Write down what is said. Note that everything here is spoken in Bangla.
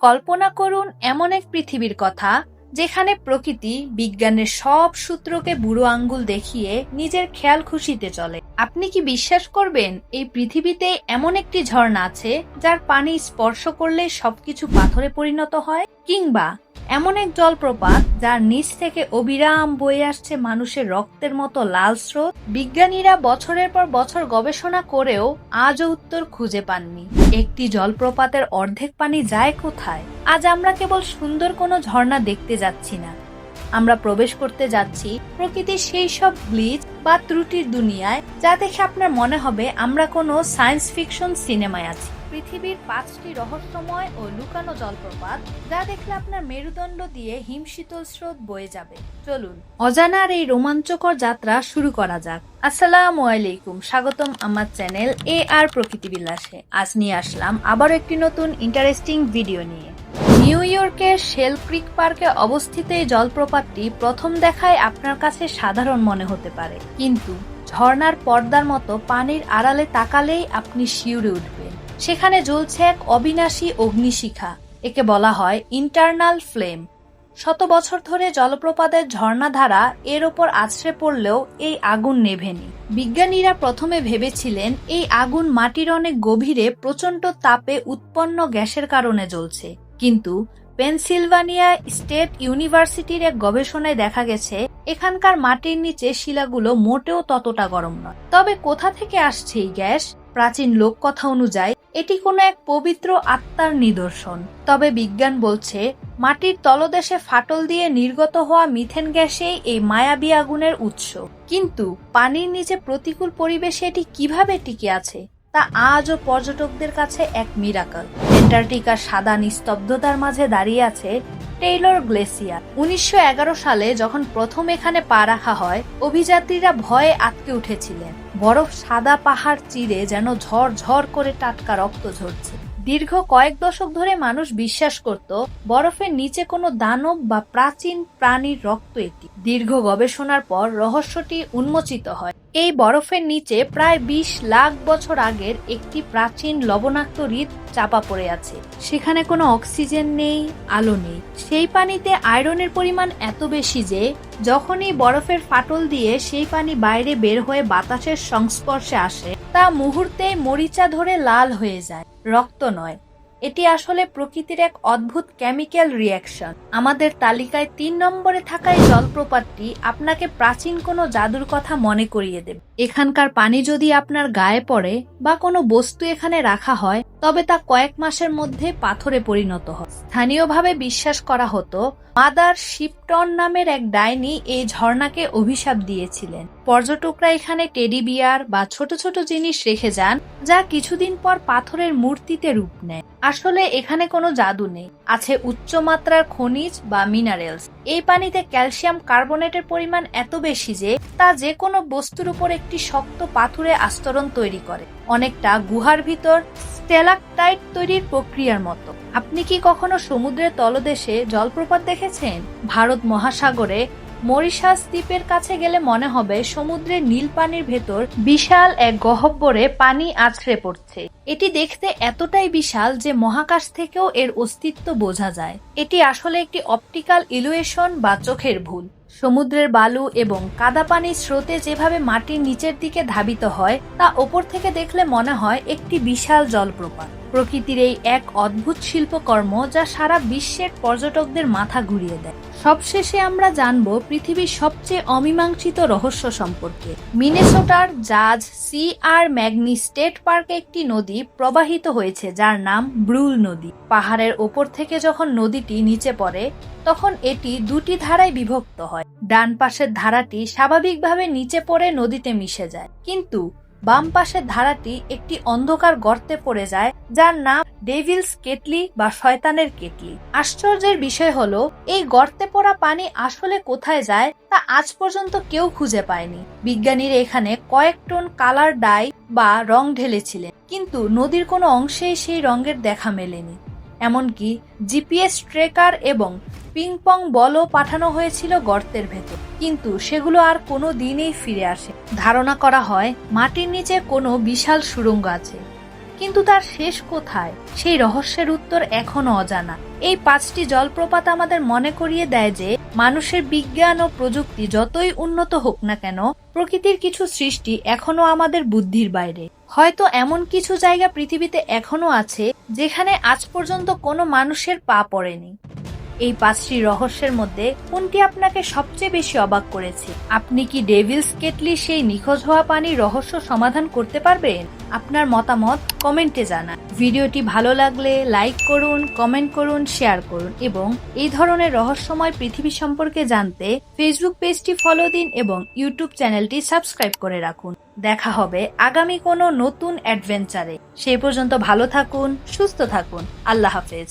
কল্পনা করুন এমন এক পৃথিবীর কথা যেখানে প্রকৃতি বিজ্ঞানের সব সূত্রকে বুড়ো আঙ্গুল দেখিয়ে নিজের খেয়াল খুশিতে চলে। আপনি কি বিশ্বাস করবেন এই পৃথিবীতে এমন একটি ঝর্ণা আছে যার পানি স্পর্শ করলে সবকিছু পাথরে পরিণত হয়? কিংবা এমন এক জলপ্রপাত যার নিচ থেকে অবিরাম বয়ে আসছে মানুষের রক্তের মতো লাল স্রোত? বিজ্ঞানীরা বছরের পর বছর গবেষণা করেও আজও উত্তর খুঁজে পাননি। একটি জলপ্রপাতের অর্ধেক পানি যায় কোথায়? আজ আমরা কেবল সুন্দর কোনো ঝর্ণা দেখতে যাচ্ছি না, আমরা প্রবেশ করতে যাচ্ছি প্রকৃতির সেই সব গ্লিচ বা ত্রুটির দুনিয়ায় যা দেখে আপনার মনে হবে আমরা কোনো সায়েন্স ফিকশন সিনেমায় আছি। পৃথিবীর 5টি রহস্যময় ও লুকানো জলপ্রপাত যা দেখলে আপনার মেরুদণ্ড দিয়ে হিমশীতল স্রোত বয়ে যাবে। চলুন অজানার এই রোমাঞ্চকর যাত্রা শুরু করা যাক। আসসালামু আলাইকুম, স্বাগতম আমার চ্যানেল আর প্রকৃতি বিলাসে। আজ নিয়ে আসলাম আবার একটি নতুন ইন্টারেস্টিং ভিডিও নিয়ে। নিউ ইয়র্কের শেল ক্রিক পার্কে অবস্থিত এই জলপ্রপাতটি প্রথম দেখায় আপনার কাছে সাধারণ মনে হতে পারে, কিন্তু ঝর্ণার পর্দার মতো পানির আড়ালে তাকালেই আপনি শিউরে উঠবেন। সেখানে জ্বলছে এক অবিনাশী অগ্নিশিখা, একে বলা হয় ইন্টারনাল ফ্লেম। শত বছর ধরে জলপ্রপাতের ঝর্ণাধারা এর ওপর আছড়ে পড়লেও এই আগুন নেভেনি। বিজ্ঞানীরা প্রথমে ভেবেছিলেন এই আগুন মাটির অনেক গভীরে প্রচণ্ড তাপে উৎপন্ন গ্যাসের কারণে জ্বলছে, কিন্তু পেনসিলভানিয়া স্টেট ইউনিভার্সিটির এক গবেষণায় দেখা গেছে এখানকার মাটির নিচে শিলাগুলো মোটেও ততটা গরম নয়। তবে কোথা থেকে আসছে এই গ্যাস? প্রাচীন লোককথা অনুযায়ী এটি কোনো এক পবিত্র আত্মার নিদর্শন। তবে বিজ্ঞান বলছে মাটির তলদেশে ফাটল দিয়ে নির্গত হওয়া মিথেন গ্যাসেই এই মায়াবী আগুনের উৎস। কিন্তু পানির নিচে প্রতিকূল পরিবেশে এটি কিভাবে টিকে আছে তা আজও পর্যটকদের কাছে এক মিরাকল। অ্যান্টার্কটিকার সাদা নিস্তব্ধতার মাঝে দাঁড়িয়ে আছে টেইলর গ্লেসিয়ার। 1911 সালে যখন প্রথম এখানে পা রাখা হয়, অভিযাত্রীরা ভয়ে আটকে উঠেছিলেন। বরফ সাদা পাহাড় চিরে যেন ঝড় ঝড় করে টাটকা রক্ত ঝরছে। দীর্ঘ কয়েক দশক ধরে মানুষ বিশ্বাস করত বরফের নিচে কোনো দানব বা প্রাচীন প্রাণীর রক্ত এটি। দীর্ঘ গবেষণার পর রহস্যটি উন্মোচিত হয়। এই বরফের নিচে প্রায় 20 লাখ বছর আগের একটি প্রাচীন লবণাক্ত হ্রদ চাপা পড়ে আছে। সেখানে কোনো অক্সিজেন নেই, আলো নেই। সেই পানিতে আয়রনের পরিমাণ এত বেশি যে যখনই বরফের ফাটল দিয়ে সেই পানি বাইরে বের হয়ে বাতাসের সংস্পর্শে আসে তা মুহূর্তে মরিচা ধরে লাল হয়ে যায়, রক্ত নয়। এটি আসলে প্রকৃতির এক অদ্ভুত কেমিক্যাল রিয়াকশন। আমাদের তালিকায় 3 নম্বরে থাকা এই জলপ্রপাতটি আপনাকে প্রাচীন কোনো জাদুর কথা মনে করিয়ে দেবে। এখানকার পানি যদি আপনার গায়ে পড়ে বা কোনো বস্তু এখানে রাখা হয় তবে তা কয়েক মাসের মধ্যে পাথরে পরিণত হয়। স্থানীয়ভাবে বিশ্বাস করা হতো মাদার শিপটন নামের এক ডাইনি এই ঝর্ণাকে অভিশাপ দিয়েছিলেন। পর্যটকরা এখানে টেডি বিয়ার বা ছোট ছোট জিনিস রেখে যান যা কিছুদিন পর পাথরের মূর্তিতে রূপ নেয়। আসলে এখানে কোনো জাদু নেই, আছে উচ্চমাত্রার খনিজ বা মিনারেলস। এই পানিতে ক্যালসিয়াম কার্বনেটের পরিমাণ এত বেশি যে তা যে কোনো বস্তুর উপর একটি শক্ত পাথুরে আস্তরণ তৈরি করে, অনেকটা গুহার ভিতর স্টেলাকটাইট তৈরির প্রক্রিয়ার মতো। আপনি কি কখনো সমুদ্রের তলদেশে জলপ্রপাত দেখেছেন? ভারত মহাসাগরে মরিশাস দ্বীপের কাছে গেলে মনে হবে সমুদ্রের নীল পানির ভেতর বিশাল এক গহ্বরে পানি আছড়ে পড়ছে। এটি দেখতে এতটাই বিশাল যে মহাকাশ থেকেও এর অস্তিত্ব বোঝা যায়। এটি আসলে একটি অপটিক্যাল ইলুয়েশন বা চোখের ভুল। সমুদ্রের বালু এবং কাদা পানির স্রোতে যেভাবে মাটির নিচের দিকে ধাবিত হয় তা ওপর থেকে দেখলে মনে হয় একটি বিশাল জলপ্রপাত। প্রকৃতির এই এক অদ্ভুত শিল্পকর্ম যা সারা বিশ্বের পর্যটকদের মাথা ঘুরিয়ে দেয়। সবশেষে আমরা জানব পৃথিবীর সবচেয়ে অমীমাংসিত রহস্য সম্পর্কে। মিনেসোটার জাজ সি.আর. ম্যাগনি স্টেট পার্কে একটি নদী প্রবাহিত হয়েছে যার নাম ব্রুল নদী। পাহাড়ের ওপর থেকে যখন নদীটি নিচে পড়ে তখন এটি 2টি ধারায় বিভক্ত হয়। ডান পাশের ধারাটি স্বাভাবিকভাবে নিচে পড়ে নদীতে মিশে যায়, কিন্তু বাম পাশের ধারাটি একটি অন্ধকার গর্তে পড়ে যায় যার নাম ডেভিলস কেটলি বা শয়তানের কেটলি। আশ্চর্যের বিষয় হলো এই গর্তে পড়া পানি আসলে কোথায় যায় তা আজ পর্যন্ত কেউ খুঁজে পায়নি। বিজ্ঞানীরা এখানে কয়েক টন কালার ডাই বা রং ঢেলেছিলেন, কিন্তু নদীর কোনো অংশেই সেই রঙের দেখা মেলেনি। এমনকি জিপিএস ট্রেকার এবং পিং পং বলও পাঠানো হয়েছিল গর্তের ভেতর, কিন্তু সেগুলো আর কোনো দিনেই ফিরে আসে। ধারণা করা হয় মাটির নিচে কোনো বিশাল সুড়ঙ্গ আছে। কিন্তু তার শেষ কোথায় সেই রহস্যের উত্তর এখনো অজানা। এই 5টি জলপ্রপাত আমাদের মনে করিয়ে দেয় যে মানুষের বিজ্ঞান ও প্রযুক্তি যতই উন্নত হোক না কেন, প্রকৃতির কিছু সৃষ্টি এখনো আমাদের বুদ্ধির বাইরে। হয়তো এমন কিছু জায়গা পৃথিবীতে এখনো আছে যেখানে আজ পর্যন্ত কোনো মানুষের পা পড়েনি। এই 5টি রহস্যের মধ্যে কোনটি আপনাকে সবচেয়ে বেশি অবাক করেছে? আপনি কি ডেভিলস কেটলি সেই নিখোঁজ হওয়া পানির রহস্য সমাধান করতে পারবেন? আপনার মতামত কমেন্টে জানান। ভিডিওটি ভালো লাগলে লাইক করুন, কমেন্ট করুন, শেয়ার করুন এবং এই ধরনের রহস্যময় পৃথিবী সম্পর্কে জানতে ফেসবুক পেজটি ফলো দিন এবং ইউটিউব চ্যানেলটি সাবস্ক্রাইব করে রাখুন। দেখা হবে আগামী কোনো নতুন অ্যাডভেঞ্চারে। সেই পর্যন্ত ভালো থাকুন, সুস্থ থাকুন। আল্লাহ হাফেজ।